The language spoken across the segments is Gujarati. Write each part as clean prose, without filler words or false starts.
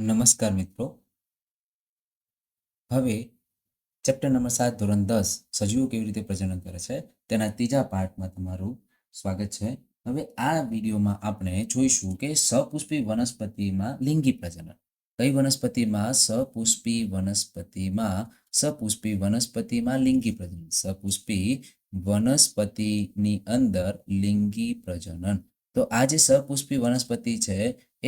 નમસ્કાર મિત્રો. હવે ચેપ્ટર નંબર 7 ધોરણ 10 સજીવો કેવી રીતે પ્રજનન કરે છે તેના ત્રીજા પાર્ટમાં તમારું સ્વાગત છે. હવે આ વિડીયોમાં આપણે જોઈશું કે સપુષ્પી વનસ્પતિમાં લિંગી પ્રજનન. કઈ વનસ્પતિમાં? સપુષ્પી વનસ્પતિમાં લિંગી પ્રજનન. સપુષ્પી વનસ્પતિની અંદર લિંગી પ્રજનન. તો આ જે સપુષ્પી વનસ્પતિ છે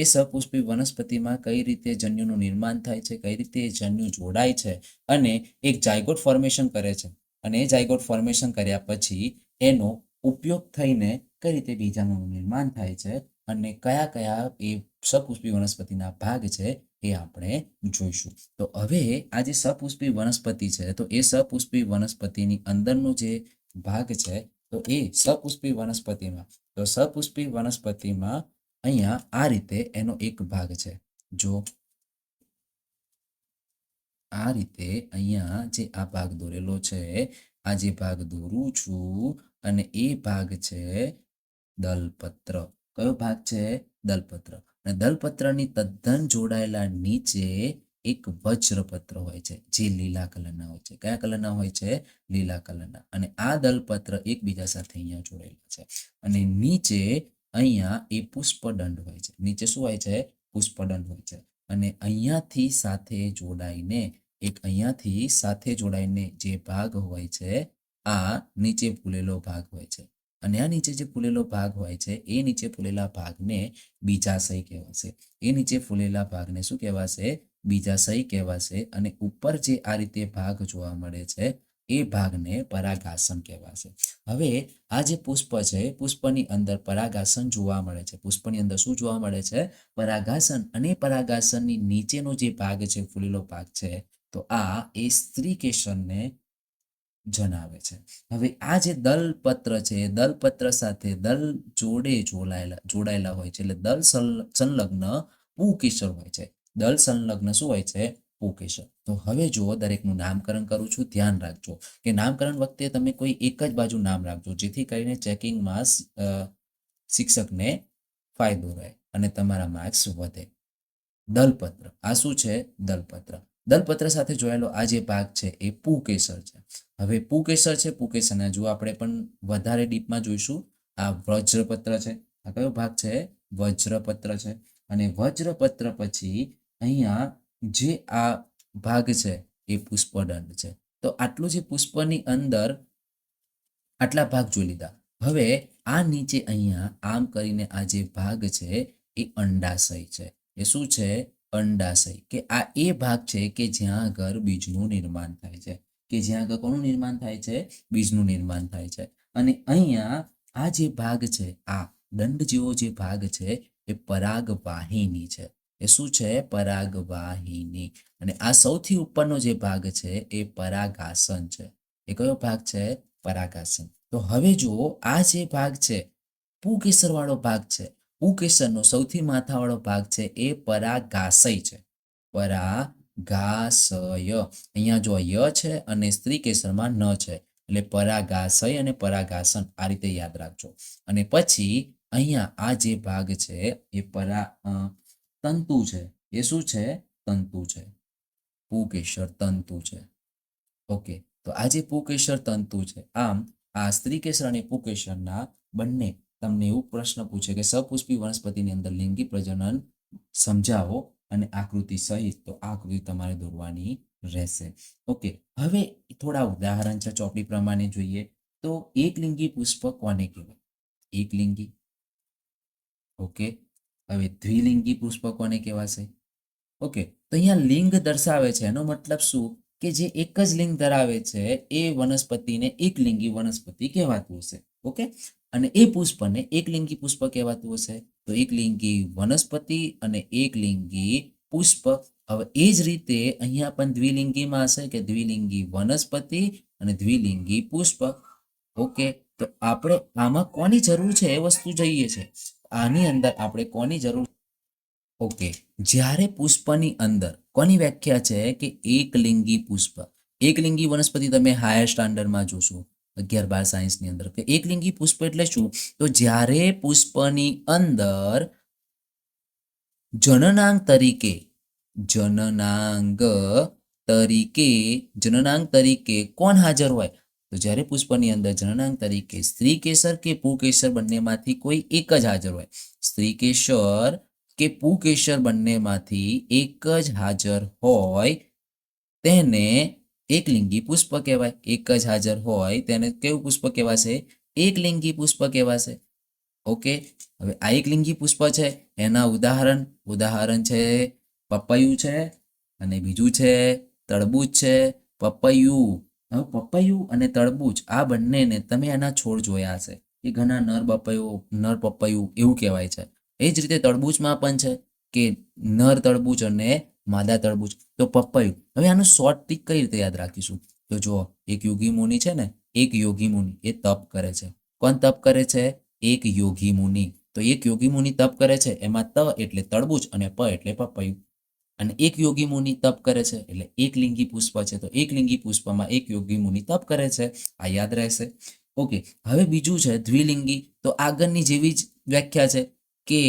એ સપુષ્પી વનસ્પતિમાં કઈ રીતે જન્યુનું નિર્માણ થાય છે, કઈ રીતે જન્યુ જોડાય છે અને એક જાયગોટ ફોર્મેશન કરે છે, અને એ જાયગોટ ફોર્મેશન કર્યા પછી એનો ઉપયોગ થઈને કઈ રીતે બીજાણુનું નિર્માણ થાય છે અને કયા કયા એ સપુષ્પી વનસ્પતિના ભાગ છે એ આપણે જોઈશું. તો હવે આ જે સપુષ્પી વનસ્પતિ છે તો એ સપુષ્પી વનસ્પતિની અંદરનો જે ભાગ છે તો એ સપુષ્પી વનસ્પતિમાં અહીંયા આ રીતે એનો એક ભાગ છે. જો આ રીતે અહીંયા જે આ ભાગ દોરેલો છે, આ જે ભાગ દોરું છું અને એ ભાગ છે દલપત્ર. કયો ભાગ છે? દલપત્ર. અને દલપત્રની તદ્દન જોડાયેલા નીચે એક વજ્રપત્ર હોય છે જે લીલા કલરના હોય છે. કયા કલરના હોય છે? લીલા કલરના. અને આ દલપત્ર એકબીજા સાથે અહીંયા જોડાયેલા છે. અને નીચે અહીંયા એ પુષ્પદંડ હોય છે. નીચે શું હોય છે? પુષ્પદંડ હોય છે. અને અહીંયાથી સાથે જોડાઈને જે ભાગ હોય છે આ નીચે ફૂલેલો ભાગ હોય છે. અને આ નીચે જે ફૂલેલો ભાગ હોય છે એ નીચે ફૂલેલા ભાગને બીજાશય કહેવાશે. એ નીચે ફૂલેલા ભાગને શું કહેવાશે? બીજાશય કહેવાશે. અને ઉપર જે આ રીતે ભાગ જોવા મળે છે એ ભાગને પરાગાસન કહેવાશે. હવે આ જે પુષ્પ છે, પુષ્પની અંદર પરાગાસન જોવા મળે છે. પુષ્પની અંદર શું જોવા મળે છે? પરાગાસન. અને પરાગાસનની નીચેનો જે ભાગ છે, ફૂલેલો ભાગ છે, તો આ એ સ્ત્રી કેસરને જણાવે છે. હવે આ જે દલપત્ર છે, દલપત્ર સાથે દલ જોડાયેલા હોય છે, એટલે દલ સંલગ્ન પુકેસર હોય છે. દલ સંલગ્ન શું હોય છે? પુકેસર. તો હવે જુઓ, દરેકનું નામકરણ કરું છું, ધ્યાન રાખજો કે નામકરણ વખતે તમે કોઈ એક જ બાજુ નામ રાખજો, જેથી કરીને ચેકિંગમાં શિક્ષકને ફાયદો રહે અને તમારા માર્ક્સ વધે. દલપત્ર, આ શું છે? દલપત્ર. દલપત્ર સાથે જોડાયેલો આ જે ભાગ છે એ પુકેસર છે. હવે પુકેસર છે, પુકેસરના જો આપણે પણ વધારે ડીપમાં જોઈશું. આ વજ્રપત્ર છે. આ કયો ભાગ છે? વજ્રપત્ર છે. અને વજ્રપત્ર પછી અહીંયા જે આ ભાગ છે એ પુષ્પદંડ છે. તો આટલું જે પુષ્પની અંદર આટલા ભાગ જોઈ લીધા. હવે આ નીચે અહીંયા આમ કરીને આ જે ભાગ છે એ અંડાશય છે. એ શું છે? અંડાશય. કે આ એ ભાગ છે કે જ્યાં આગળ બીજનું નિર્માણ થાય છે. કે જ્યાં આગળ કોનું નિર્માણ થાય છે? બીજનું નિર્માણ થાય છે. અને અહીંયા આ જે ભાગ છે, આ દંડ જેવો જે ભાગ છે એ પરાગવાહિની છે. એ શું છે? પરાગવાહિની. અને આ સૌથી ઉપરનો જે ભાગ છે એ પરાગાસન છે. એ કયો ભાગ છે? પરાગાસન. તો હવે જુઓ, આ જે ભાગ છે પુકેસર વાળો ભાગ છે, પુકેસરનો સૌથી માથાવાળો ભાગ છે એ પરાગાશય છે. પરાગાશય. અહીંયા જો ય છે અને સ્ત્રી કેસરમાં ન છે, એટલે પરાગાશય અને પરાગાસન આ રીતે યાદ રાખજો. અને પછી અહીંયા આ જે ભાગ છે એ તંતુ છે. એ શું છે? તંતુ છે. પુકેસર તંતુ છે. ઓકે, તો આ જે પુકેસર તંતુ છે, આમ આ સ્ત્રી કેસર અને પુકેસરના બંને તમને એવું પ્રશ્ન પૂછે કે સપુષ્પી વનસ્પતિની અંદર લિંગી પ્રજનન સમજાવો અને આકૃતિ સહિત, તો આકૃતિ તમારે દોરવાની રહેશે. ઓકે, હવે થોડા ઉદાહરણ છે ચોપડી પ્રમાણે જોઈએ તો એકલિંગી પુષ્પ કોને કહેવાય? એકલિંગી. ઓકે, હવે દ્વિલિંગી પુષ્પ કોને કહેવાશે? ઓકે, તો અહીંયા લિંગ દર્શાવે છે, એનો મતલબ શું કે જે એક જ લિંગ ધરાવે છે એ વનસ્પતિને એકલિંગી વનસ્પતિ કહેવાતું હશે. ઓકે, અને એ પુષ્પને એકલિંગી પુષ્પ કહેવાતું હશે. તો એકલિંગી વનસ્પતિ અને એકલિંગી પુષ્પ. હવે એ જ રીતે અહીંયા પણ દ્વિલિંગીમાં હશે કે દ્વિલિંગી વનસ્પતિ અને દ્વિલિંગી પુષ્પ. ઓકે, તો આપણે આમાં કોની જરૂર છે એ વસ્તુ જોઈએ છે. આની અંદર આપણે કોની જરૂર? ઓકે, જ્યારે પુષ્પની અંદર કોની વ્યાખ્યા છે કે એકલિંગી પુષ્પ. એકલિંગી વનસ્પતિ તમે હાયર સ્ટાન્ડર્ડમાં જોશો 11-12 સાયન્સની અંદર કે એકલિંગી પુષ્પ એટલે શું? તો જ્યારે પુષ્પની અંદર જનનાંગ તરીકે જનનાંગ તરીકે કોણ હાજર હોય? તો જ્યારે પુષ્પની અંદર જનનાંગ તરીકે સ્ત્રી કેસર કે પુંકેસર બંનેમાંથી કોઈ એક જ હાજર હોય, સ્ત્રી કેસર કે પુંકેસર બંનેમાંથી એક જ હાજર હોય તેને એકલિંગી પુષ્પ કહેવાય. એક જ હાજર હોય તેને કેવું પુષ્પ કહેવાશે? એકલિંગી પુષ્પ કહેવાશે. ઓકે, હવે આ એકલિંગી પુષ્પ છે એના ઉદાહરણ છે પપૈયું છે અને બીજું છે તરબૂચ છે. પપૈયું, હવે પપૈયું અને તરબૂચ આ બંનેને તમે એના છોડ જોયા હશે કે ઘણા નર પપૈયું એવું કહેવાય છે. એ જ રીતે તરબૂચમાં પણ છે કે નર તરબૂચ અને માદા તરબૂચ. તો પપૈયું, હવે આનું શોર્ટ ટ્રીક કઈ રીતે યાદ રાખીશું? તો જુઓ, એક યોગી મુનિ છે ને, એક યોગી મુનિ એ તપ કરે છે. કોણ તપ કરે છે? એક યોગી મુનિ. તો એક યોગી મુનિ તપ કરે છે, એમાં ત એટલે તરબૂચ અને પ એટલે પપૈયું. અને એક યોગી મુનિ તપ કરે છે એટલે એક લિંગી પુષ્પ છે. તો એક લિંગી પુષ્પમાં એક યોગી મુનિ તપ કરે છે. આ યાદ રહેશે. ઓકે, હવે બીજું છે દ્વિલિંગી. તો આગળની જેવી જ વ્યાખ્યા છે કે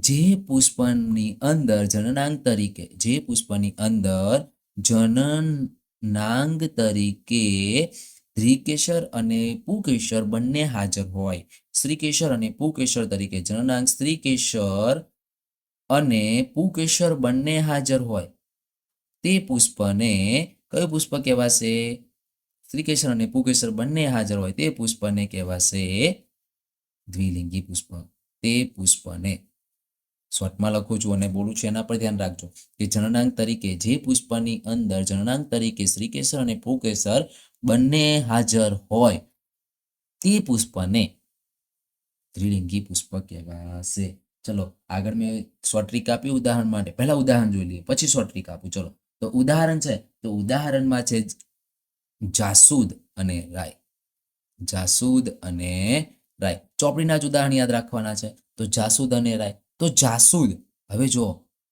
જે પુષ્પની અંદર જનનાંગ તરીકે સ્ત્રીકેસર અને પુંકેસર બંને હાજર હોય. સ્ત્રીકેસર અને પુંકેસર તરીકે જનનાંગ સ્ત્રીકેસર અને પુંકેસર બંને હાજર હોય તે પુષ્પને કયું પુષ્પ કહેવાશે? સ્ત્રીકેસર અને પુંકેસર બંને હાજર હોય તે પુષ્પને કહેવાશે દ્વિલિંગી પુષ્પ. તે પુષ્પને શોર્ટમાં લખું છું અને બોલું છું, એના પર ધ્યાન રાખજો કે જનનાંગ તરીકે જે પુષ્પની અંદર જનનાંગ તરીકે સ્ત્રીકેસર અને પુંકેસર બંને હાજર હોય તે પુષ્પને દ્વિલિંગી પુષ્પ કહેવાશે. ચલો આગળ મેં શોર્ટ ટ્રીક આપી ઉદાહરણ માટે. પહેલા ઉદાહરણ જોઈ લઈએ પછી શોર્ટ ટ્રીક આપું. ચલો, તો ઉદાહરણ છે, તો ઉદાહરણમાં છે જાસૂદ અને રાય. જાસૂદ અને રાય, ચોપડીના જ ઉદાહરણ યાદ રાખવાના છે. તો જાસૂદ અને રાય. તો જાસૂદ, હવે જો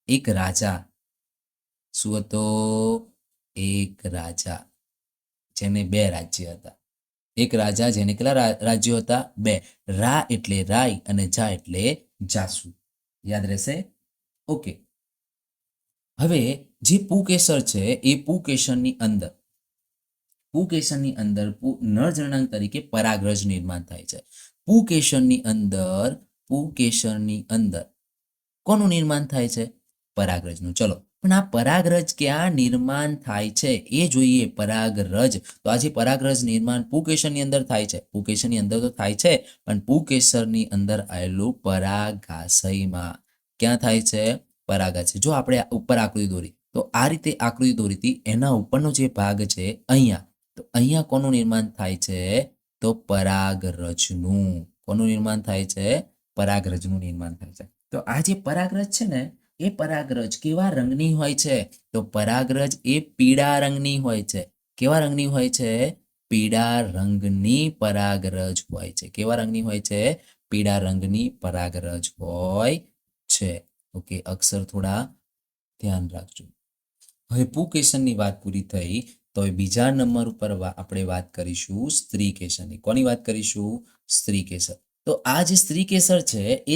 એક રાજા, શું હતો? એક રાજા જેને બે રાજ્ય હતા. એક રાજા જેને કેટલા રાજ્યો હતા? બે. રા એટલે રાય અને જા એટલે જાસૂદ. યાદ રહેશે? ઓકે, હવે જે પુંકેસર છે એ પુંકેસરની અંદર નર જનનાંગ તરીકે પરાગરજ નિર્માણ થાય છે. પુંકેસરની અંદર કોનું નિર્માણ થાય છે? પરાગરજનું. ચલો, પણ આ પરાગરજ ક્યાં નિર્માણ થાય છે એ જોઈએ. પરાગરજ, તો આ જે પરાગરજ નિર્માણ પુંકેસરની અંદર થાય છે, પુંકેસરની અંદર તો થાય છે પણ પુંકેસરની અંદર આવેલું પરાગાશયમાં. ક્યાં થાય છે? પરાગાશય. જો આપણે ઉપર આકૃતિ દોરી, તો આ રીતે આકૃતિ દોરી હતી, એના ઉપરનો જે ભાગ છે અહીંયા, તો અહીંયા કોનું નિર્માણ થાય છે? તો પરાગરજનું. કોનું નિર્માણ થાય છે? પરાગરજનું નિર્માણ થાય છે. તો આ જે પરાગરજ છે ને, એ પરાગરજ કેવા રંગની હોય છે? તો પરાગરજ એ પીળા રંગની હોય છે. કેવા રંગની હોય છે? પીળા રંગની પરાગરજ હોય છે. કેવા રંગની હોય છે? પીળા રંગની પરાગરજ હોય છે. ઓકે, અક્ષર થોડા ધ્યાન રાખજો. હવે પુંકેસરની વાત પૂરી થઈ, તો હવે બીજા નંબર ઉપર આપણે વાત કરીશું સ્ત્રીકેસરની. કોની વાત કરીશું? સ્ત્રીકેસર. તો આ જે સ્ત્રીકેસર છે એ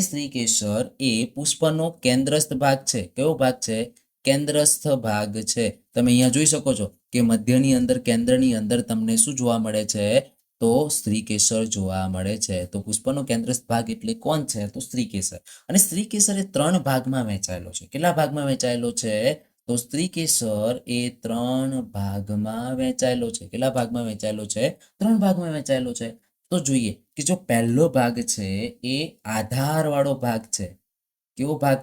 સ્ત્રીકેસર એ પુષ્પનો કેન્દ્રસ્થ ભાગ છે. કેવો ભાગ છે? કેન્દ્રસ્થ ભાગ છે. તમે અહીંયા જોઈ શકો છો કે મધ્યની અંદર, કેન્દ્રની અંદર તમને શું જોવા મળે છે? તો સ્ત્રીકેસર જોવા મળે છે. તો પુષ્પનો કેન્દ્રસ્થ ભાગ એટલે કોણ છે? તો સ્ત્રીકેસર. અને સ્ત્રીકેસર એ 3 ભાગમાં વહેંચાયેલો છે. કેટલા ભાગમાં વહેંચાયેલો છે? તો સ્ત્રીકેસર એ 3 ભાગમાં વહેંચાયેલો છે. કેટલા ભાગમાં વહેંચાયેલો છે? 3 ભાગમાં વહેંચાયેલો છે. તો જોઈએ કે જો પહેલો ભાગ છે એ આધારવાળો ભાગ છે. કેવો ભાગ?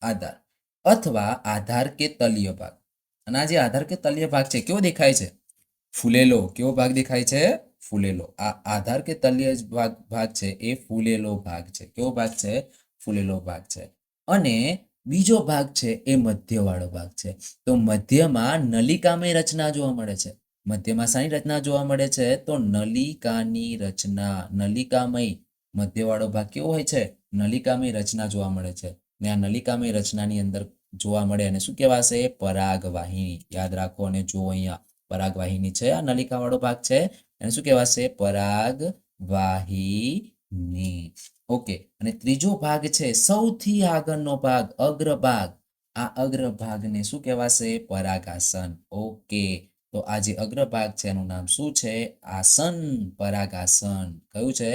આધાર અથવા આધાર કે તલીય ભાગ. અને આ જે આધાર કે તલીય ભાગ છે કેવો દેખાય છે? ફૂલેલો. કેવો ભાગ દેખાય છે? ફૂલેલો. આ આધાર કે તલીય ભાગ છે એ ફૂલેલો ભાગ છે. કેવો ભાગ છે? ફૂલેલો ભાગ છે. અને બીજો ભાગ છે એ મધ્યવાળો ભાગ છે. તો મધ્યમાં નલિકામય રચના જોવા મળે છે. મધ્યમાં શાની રચના જોવા મળે છે? તો નલિકાની રચના. નલિકામય મધ્યવાળો ભાગ કેવો હોય છે? નલિકામય રચના જોવા મળે છે. ને આ નલિકામય રચનાની અંદર જોવા મળે અને શું કહેવાશે? પરાગવાહિની. યાદ રાખો અને જુઓ અહીંયા પરાગવાહિની છે, આ નલિકાવાળો ભાગ છે, એને શું કહેવાશે? પરાગવાહિની. ઓકે, અને ત્રીજો ભાગ છે સૌથી આગળનો ભાગ, અગ્રભાગ. આ અગ્રભાગને શું કહેવાશે? પરાગાસન. ઓકે, તો આ જે અગ્રભાગ છે એનું નામ શું છે? આસન. પરાગાસન. કયું છે?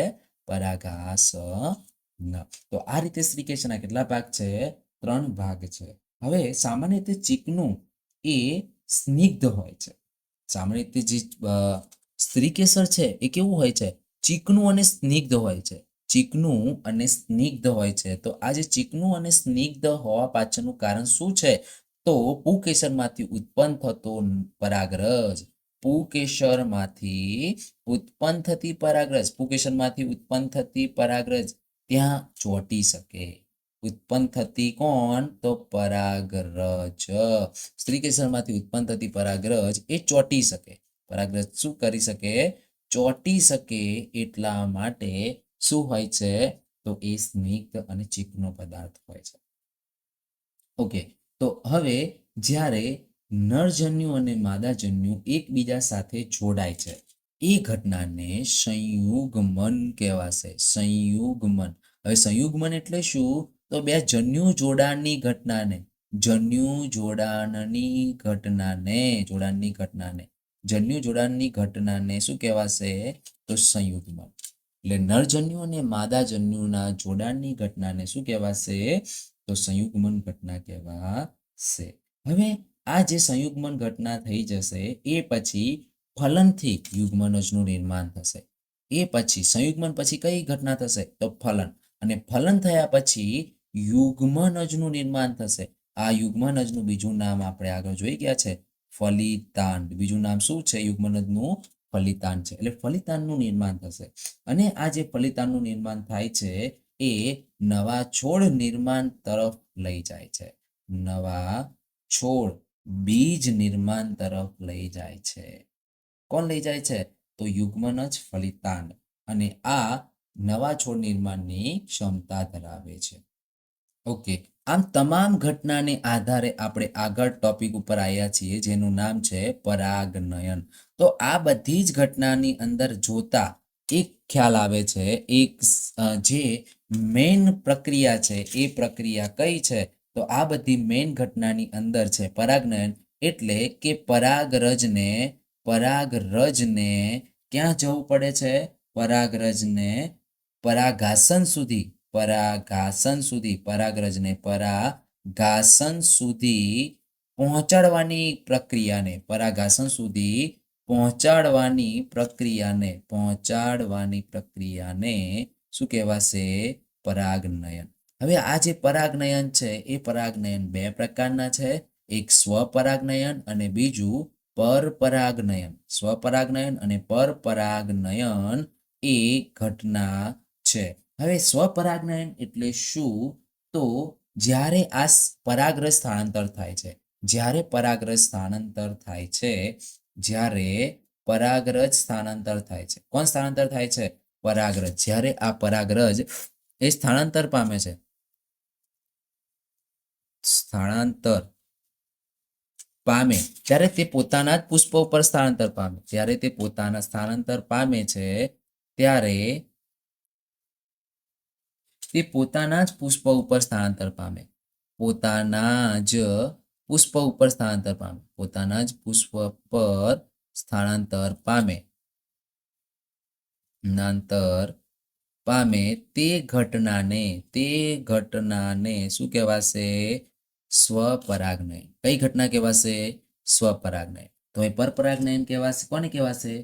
પરાગાસન. તો આ રીતે સ્ત્રીકેસરના કેટલા ભાગ છે? 3 ભાગ છે. હવે સામાન્ય રીતે ચીકણું એ સ્નિગ્ધ હોય છે. સામાન્ય રીતે જે સ્ત્રીકેસર છે એ કેવું હોય છે? ચીકણું અને સ્નિગ્ધ હોય છે. ચીકણું અને સ્નિગ્ધ હોય છે. તો આ જે ચીકણું અને સ્નિગ્ધ હોવા પાછળનું કારણ શું છે? તો પુંકેસરમાંથી ઉત્પન્ન થતો પરાગરજ. પુંકેસરમાંથી ઉત્પન્ન થતી પરાગરજ. પુંકેસરમાંથી ઉત્પન્ન થતી પરાગરજ ત્યાં ચોંટી શકે. ઉત્પન્ન થતી કોણ? તો પરાગરજ. સ્ત્રીકેસરમાંથી ઉત્પન્ન થતી પરાગરજ એ ચોંટી શકે. પરાગરજ શું કરી શકે? ચોંટી શકે. એટલા માટે શું હોય છે? તો એ સ્નિગ્ધ અને ચીકણો પદાર્થ હોય છે. ઓકે, તો હવે જ્યારે નરજન્યુ અને માદાજન્યુ એકબીજા સાથે જોડાય છે એ ઘટનાને સંયુગ્મન કહેવાશે. સંયુગ્મન. હવે સંયુગ્મન એટલે શું? તો બે જન્યુ જોડાણની ઘટનાને જન્યુ જોડાણની ઘટનાને જન્યુ જોડાણની ઘટનાને શું કહેવાશે? તો સંયુગ્મન. એટલે નરજન્યુ અને માદાજન્યુના જોડાણની ઘટનાને શું કહેવાશે? તો સંયુગ્મન ઘટના કહેવાશે. હવે આ જે સંયુગ્મન ઘટના થઈ જશે એ પછી ફલનથી યુગ્મનજનું નિર્માણ થશે. એ પછી સંયુગ્મન પછી કઈ ઘટના થશે? તો ફલન. અને ફલન થયા પછી યુગ્મનજનું નિર્માણ થશે. આ યુગ્મનજનું બીજું નામ આપણે આગળ જોઈ ગયા છે, ફલિતાંડ. બીજું નામ શું છે યુગ્મનજનું? ફલિતાંડ છે. એટલે ફલિતાંડનું નિર્માણ થશે. અને આ જે ફલિતાંડનું નિર્માણ થાય છે એ નવા છોડ નિર્માણ તરફ લઈ જાય છે. નવા છોડ બીજ નિર્માણ તરફ લઈ જાય છે. કોણ લઈ જાય છે? તો યુગ્મનજ ફલિતાંડ. અને આ નવા છોડ નિર્માણની ક્ષમતા ધરાવે છે. ઓકે, આમ તમામ ઘટનાને આધારે આપણે આગળ ટોપિક ઉપર આવ્યા છીએ જેનું નામ છે પરાગનયન. તો આ બધી જ ઘટનાની અંદર જોતા એક ખ્યાલ આવે છે, એક જે મેઇન પ્રક્રિયા છે એ પ્રક્રિયા કઈ છે? તો આ બધી મેઇન ઘટનાની અંદર છે પરાગનયન. એટલે કે પરાગરજને ક્યાં જવું પડે છે? પરાગરજને પરાગાસન સુધી પરાગરજને પરાગાસન સુધી પહોંચાડવાની પ્રક્રિયાને શું કહેવાશે? પરાગનયન. હવે આ જે પરાગનયન છે એ પરાગનયન 2 પ્રકારના છે. એક સ્વપરાગનયન અને બીજું પરપરાગનયન. સ્વપરાગનયન અને પરપરાગનયન એ ઘટના છે. હવે સ્વપરાગનયન એટલે શું? તો જ્યારે આ પરાગરજ સ્થળાંતર થાય છે, જ્યારે પરાગરજ સ્થળાંતર થાય છે, કોણ સ્થળાંતર થાય છે? પરાગરજ. જ્યારે આ પરાગરજ એ સ્થળાંતર પામે છે, ત્યારે તે પોતાના જ પુષ્પો ઉપર સ્થળાંતર પામે. જ્યારે તે પોતાના સ્થળાંતર પામે છે ત્યારે તે પોતાના જ પુષ્પ ઉપર સ્થળાંતર પામે. પોતાના જ પુષ્પ પર સ્થળાંતર પામે તે ઘટનાને શું કહેવાશે? સ્વપરાગનયન. કઈ ઘટના કહેવાશે? સ્વપરાગનયન. તો એ પરપરાગનયન કહેવાશે. કોને કહેવાશે?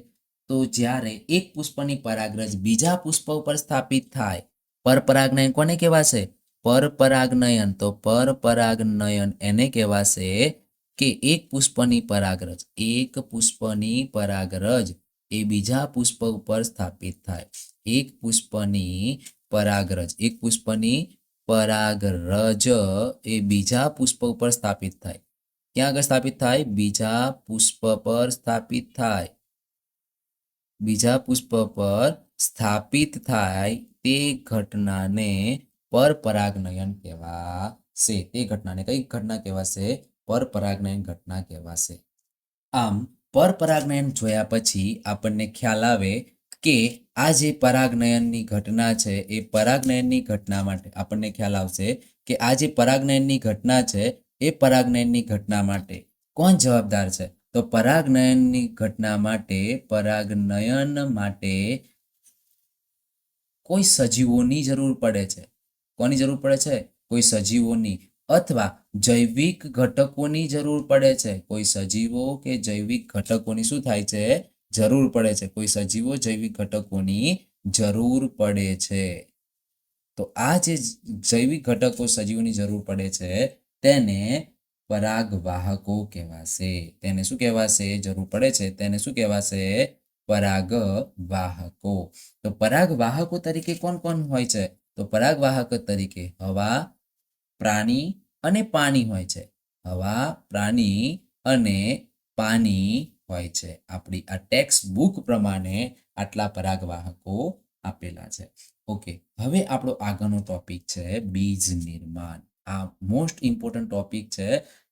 તો જ્યારે એક પુષ્પની પરાગરજ બીજા પુષ્પ ઉપર સ્થાપિત થાય, પરપરાગનયન કોને કહેવાશે? પરપરાગનયન. તો પરપરાગનયન એને કહેવાશે કે એક પુષ્પની પરાગરજ એ બીજા પુષ્પ ઉપર સ્થાપિત થાય. એક પુષ્પની પરાગરજ એ બીજા પુષ્પ ઉપર સ્થાપિત થાય. ક્યાં આગળ સ્થાપિત થાય? બીજા પુષ્પ પર સ્થાપિત થાય. તે ઘટનાને પરપરાગનયન કહેવાશે. તે ઘટનાને કઈ ઘટના કહેવાશે? પરપરાગનયન ઘટના કહેવાશે. આમ પરપરાગનયન જોયા પછી આપણને ખ્યાલ આવે કે આ જે પરાગનયનની ઘટના છે એ પરાગનયનની ઘટના માટે આપણને ખ્યાલ આવશે કે આ જે પરાગનયનની ઘટના છે એ પરાગનયનની ઘટના માટે કોણ જવાબદાર છે? તો પરાગનયનની ઘટના માટે, પરાગનયન માટે કોઈ સજીવોની જરૂર પડે છે. કોની જરૂર પડે છે? કોઈ સજીવોની અથવા જૈવિક ઘટકોની જરૂર પડે છે. કોઈ સજીવો કે જૈવિક ઘટકોની શું થાય છે? જરૂર પડે છે. કોઈ સજીવો જૈવિક ઘટકોની જરૂર પડે છે. તો આ જે જૈવિક ઘટકો સજીવોની જરૂર પડે છે તેને પરાગવાહકો કહેવાશે. તેને શું કહેવાશે? જરૂર પડે છે તેને શું કહેવાશે? પરાગવાહકો. તો પરાગવાહકો તરીકે કોણ કોણ હોય છે? તો પરાગવાહક તરીકે હવા, પ્રાણી અને પાણી હોય છે. હવા, પ્રાણી અને પાણી હોય છે. આપણી આ ટેક્સ્ટ બુક પ્રમાણે આટલા પરાગવાહકો આપેલા છે. ઓકે, હવે આપણો આગળનો ટોપિક છે બીજ નિર્માણ. આ મોસ્ટ ઇમ્પોર્ટન્ટ ટોપિક છે.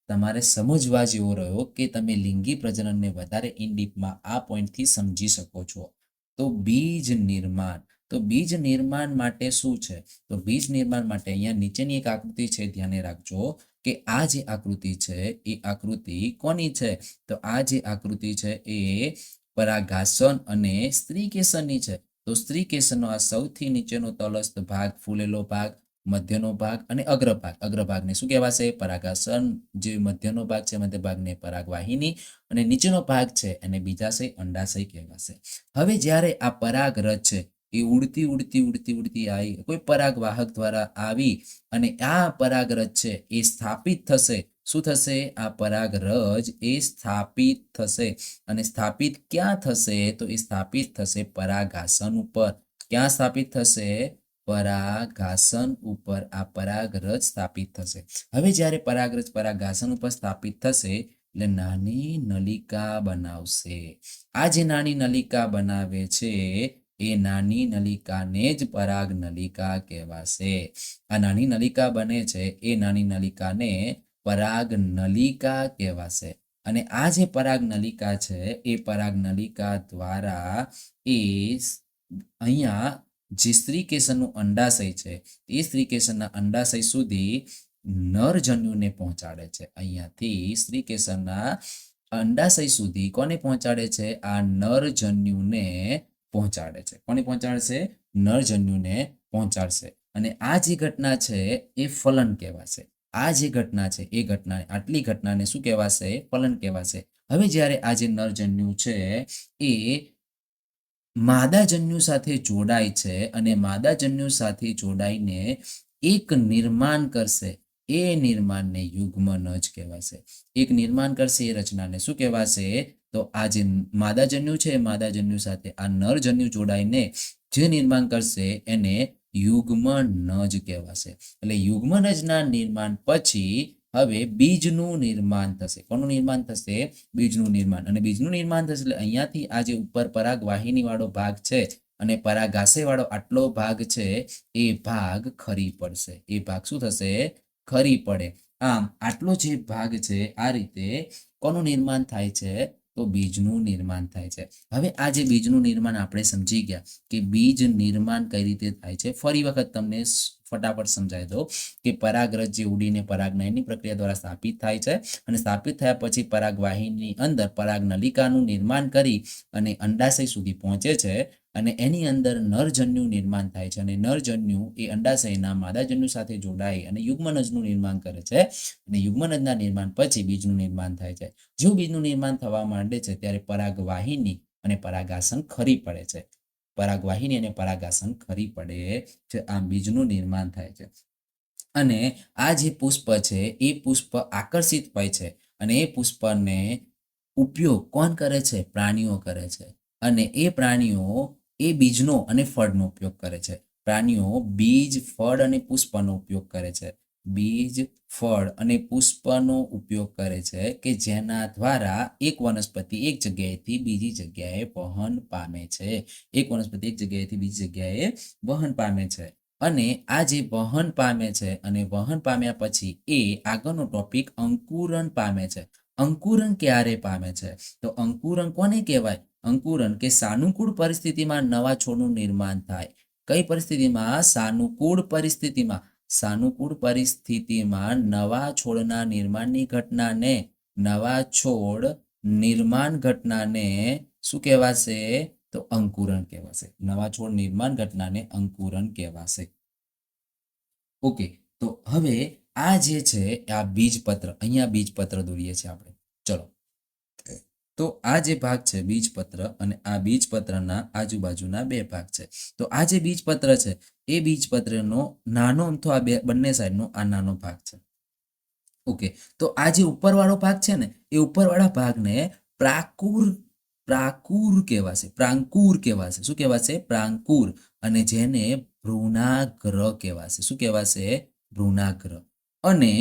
તમારે સમજવા જેવો રહ્યો કે તમે લિંગી પ્રજનનને વધારે ઇન ડીપમાં આ પોઈન્ટથી સમજી શકો છો. તો બીજ નિર્માણ. તો બીજ નિર્માણ માટે શું છે? તો બીજ નિર્માણ માટે અહીંયા નીચેની એક આકૃતિ છે, ધ્યાને રાખજો કે આ જે આકૃતિ છે એ આકૃતિ કોની છે? તો આ જે આકૃતિ છે એ પરાગાસન અને સ્ત્રીકેસનની છે. તો સ્ત્રીકેસનનો આ સૌથી નીચેનો તલસ્થ ભાગ, ફૂલેલો ભાગ, મધ્યનો ભાગ અને અગ્રભાગ. અગ્રભાગને શું કહેવાશે? પરાગાસન. જે મધ્યનો ભાગ છે મધ્ય ભાગને પરાગવાહિની અને નીચેનો ભાગ છે એને બીજાશય અંડાશય કહેવાશે. હવે જ્યારે આ પરાગરજ છે એ ઉડતી ઉડતી ઉડતી ઉડતી આવી કોઈ પરાગવાહક દ્વારા આવી અને આ પરાગરજ છે એ સ્થાપિત થશે. શું થશે? આ પરાગરજ એ સ્થાપિત થશે. અને સ્થાપિત ક્યાં થશે? તો એ સ્થાપિત થશે પરાગાસન ઉપર. ક્યાં સ્થાપિત થશે? પરાગાસન ઉપર આ પરાગરજ સ્થાપિત થશે. હવે જ્યારે પરાગરજ પરાગાસન ઉપર સ્થાપિત થશે એટલે નાની નલિકા બનાવશે. આ જે નાની નલિકા બનાવે છે એ નાની નલિકાને જ પરાગ નલિકા કહેવાશે. આ નાની નલિકા બને છે એ નાની નલિકાને પરાગ નલિકા કહેવાશે. અને આ જે પરાગ નલિકા છે એ પરાગ નલિકા દ્વારા એ અહીંયા જે સ્ત્રીકેસરનું અંડાશય છે એ સ્ત્રીકેસરના અંડાશય સુધી નરજન્યુને પહોંચાડે છે. અહીંયાથી સ્ત્રીકેસરના અંડાશય સુધી કોને પહોંચાડે છે? આ નરજન્યુને પહોંચાડે છે. કોને પહોંચાડશે? નરજન્યુને પહોંચાડશે. અને આ જે ઘટના છે એ ફલન કહેવાશે. આ જે ઘટના છે એ ઘટના, આટલી ઘટનાને શું કહેવાશે? ફલન કહેવાશે. હવે જ્યારે આ જે નરજન્યુ છે એ માદાજન્યુ સાથે જોડાય છે અને માદાજન્યુ સાથે જોડાઈને એક નિર્માણ કરશે. એ નિર્માણને યુગ્મનજ કહેવાશે. એક નિર્માણ કરશે એ રચનાને શું કહેવાશે? તો આ જે માદાજન્યુ છે માદાજન્યુ સાથે આ નરજન્યુ જોડાઈને જે નિર્માણ કરશે એને યુગ્મનજ કહેવાશે. એટલે યુગ્મનજના નિર્માણ પછી હવે બીજનું નિર્માણ થશે. કોનું નિર્માણ થશે? બીજનું નિર્માણ. અને બીજનું નિર્માણ થશે એટલે અહીંયાથી આ જે ઉપર પરાગવાહિની વાળો ભાગ છે અને પરાગાશય વાળો આટલો ભાગ છે એ ભાગ ખરી પડશે. એ ભાગ શું થશે? ખરી પડે. આમ આટલો જે ભાગ છે આ રીતે કોનું નિર્માણ થાય છે? તો બીજનું નિર્માણ થાય છે. હવે આ જે બીજનું નિર્માણ આપણે સમજી ગયા કે બીજ નિર્માણ કઈ રીતે થાય છે. ફરી વખત તમને ફટાફટ સમજાવી દો કે પરાગરજ જે ઉડીને પરાગનયનની પ્રક્રિયા દ્વારા સ્થાપિત થાય છે અને સ્થાપિત થયા પછી પરાગવાહિની અંદર પરાગ નલિકાનું નિર્માણ કરી અને અંડાશય સુધી પહોંચે છે અને એની અંદર નરજન્યુ નિર્માણ થાય છે અને નરજન્યુ એ અંડાશયના માદાજન્યુ સાથે જોડાઈ અને યુગ્મનજનું નિર્માણ કરે છે અને યુગ્મનજના નિર્માણ પછી બીજનું નિર્માણ થાય છે. જો બીજનું નિર્માણ થવા માંડે છે ત્યારે પરાગવાહિની અને પરાગાસન ખરી પડે છે. પરાગવાહિની અને પરાગાસન ખરી પડે છે. આમ બીજનું નિર્માણ થાય છે. અને આ જે પુષ્પ છે એ પુષ્પ આકર્ષિત હોય છે અને એ પુષ્પને ઉપયોગ કોણ કરે છે? પ્રાણીઓ કરે છે. અને એ પ્રાણીઓ એ બીજનો અને ફળનો ઉપયોગ કરે છે. પ્રાણીઓ બીજ, ફળ અને પુષ્પનો ઉપયોગ કરે છે. બીજ, ફળ અને પુષ્પનો ઉપયોગ કરે છે કે જેના દ્વારા એક વનસ્પતિ એક જગ્યાએથી બીજી જગ્યાએ વહન પામે છે. એક વનસ્પતિ એક જગ્યાએથી બીજી જગ્યાએ વહન પામે છે. અને આ જે વહન પામે છે અને વહન પામ્યા પછી એ આગળનો ટોપિક અંકુરણ પામે છે. અંકુરણ ક્યારે પામે છે? તો અંકુરણ કોને કહેવાય? અંકુરણ કે સાનુકૂળ પરિસ્થિતિમાં નવા છોડનું નિર્માણ થાય. કઈ પરિસ્થિતિમાં? સાનુકૂળ પરિસ્થિતિમાં. સાનુકૂળ પરિસ્થિતિમાં નવા છોડના નિર્માણની ઘટનાને શું કહેવાશે? તો અંકુરણ કહેવાશે. નવા છોડ નિર્માણ ઘટનાને અંકુરણ કહેવાશે. ઓકે, તો હવે આ જે છે આ બીજપત્ર, અહીંયા બીજપત્ર દોરીએ છીએ આપણે. ચલો, તો આ જે ભાગ છે બીજપત્ર, અને આ બીજપત્રના આજુબાજુના બે ભાગ છે. તો આ જે બીજપત્ર છે એ બીજપત્રનો નાનો અમથો આ બંને સાઈડનો આ નાનો ભાગ છે. ઓકે, તો આ જે ઉપરવાળો ભાગ છે ને એ ઉપરવાળા ભાગને પ્રાંકુર કહેવાશે. શું કહેવાશે? પ્રાંકુર. અને જેને ભ્રૂણાગ્ર કહેવાશે. શું કહેવાશે? ભ્રૂણાગ્ર. અને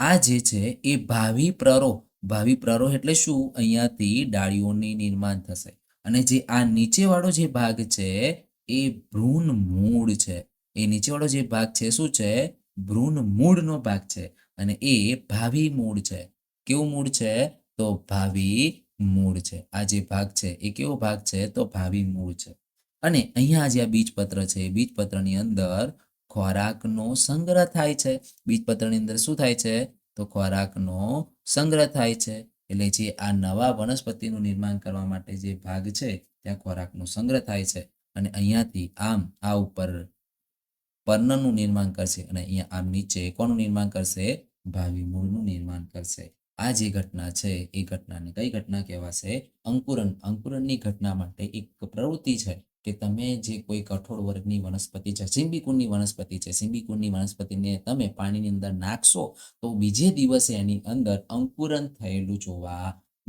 આ જે છે એ ભાવિ પ્રરો એટલે શું? અહીંયાથી ડાળીઓની નિર્માણ થશે. અને જે આ નીચેવાળો જે ભાગ છે એ ભ્રૂણ મૂળ છે. એ નીચેવાળો જે ભાગ છે શું છે? ભ્રૂણ મૂળનો ભાગ છે. અને એ ભાવિ મૂળ છે. કેવું મૂળ છે? તો ભાવિ મૂળ છે. આ જે ભાગ છે એ કેવો ભાગ છે? તો ભાવિ મૂળ છે. અને અહીંયા જે આ બીજપત્ર છે એ બીજપત્રની અંદર ખોરાકનો સંગ્રહ થાય છે. બીજપત્રની અંદર શું થાય છે? તો ખોરાકનો સંગ્રહ થાય છે. એટલે જે આ નવા વનસ્પતિનું નિર્માણ કરવા માટે જે ભાગ છે ત્યાં ખોરાકનો સંગ્રહ થાય છે. અને અહીંયાથી આમ આ ઉપર પર્ણનું નિર્માણ કરશે, અને અહીંયા આમ નીચે કોનું નિર્માણ કરશે? ભાવિ મૂળનું નિર્માણ કરશે. આ જે ઘટના છે એ ઘટનાને કઈ ઘટના કહેવાશે? અંકુરણ. અંકુરણની ઘટના માટે એક પ્રવૃત્તિ છે કે તમે જે કોઈ કઠોળ વર્ગની વનસ્પતિ છે, સિંબિકુળની વનસ્પતિ છે, સિંબિકુળની વનસ્પતિને તમે પાણીની અંદર નાખશો તો બીજે દિવસે એની અંદર અંકુરણ થયેલું જોવા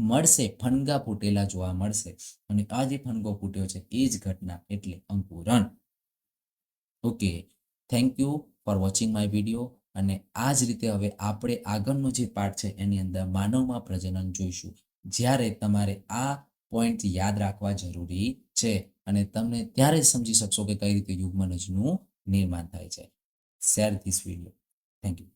મળશે, ફણગા ફૂટેલા જોવા મળશે. અને આ જે ફણગો ફૂટ્યો છે એ જ ઘટના એટલે અંકુરણ. Okay, thank you for watching my video. અને આ જ રીતે હવે આપણે આગળનો જે પાર્ટ છે એની અંદર માનવમાં પ્રજનન જોઈશું, જ્યારે તમારે આ પોઈન્ટ યાદ રાખવા જરૂરી છે. અને તમને ત્યારે જ સમજી શકશો કે કઈ રીતે યુગ્મનજનું નિર્માણ થાય છે. Share this video. Thank you.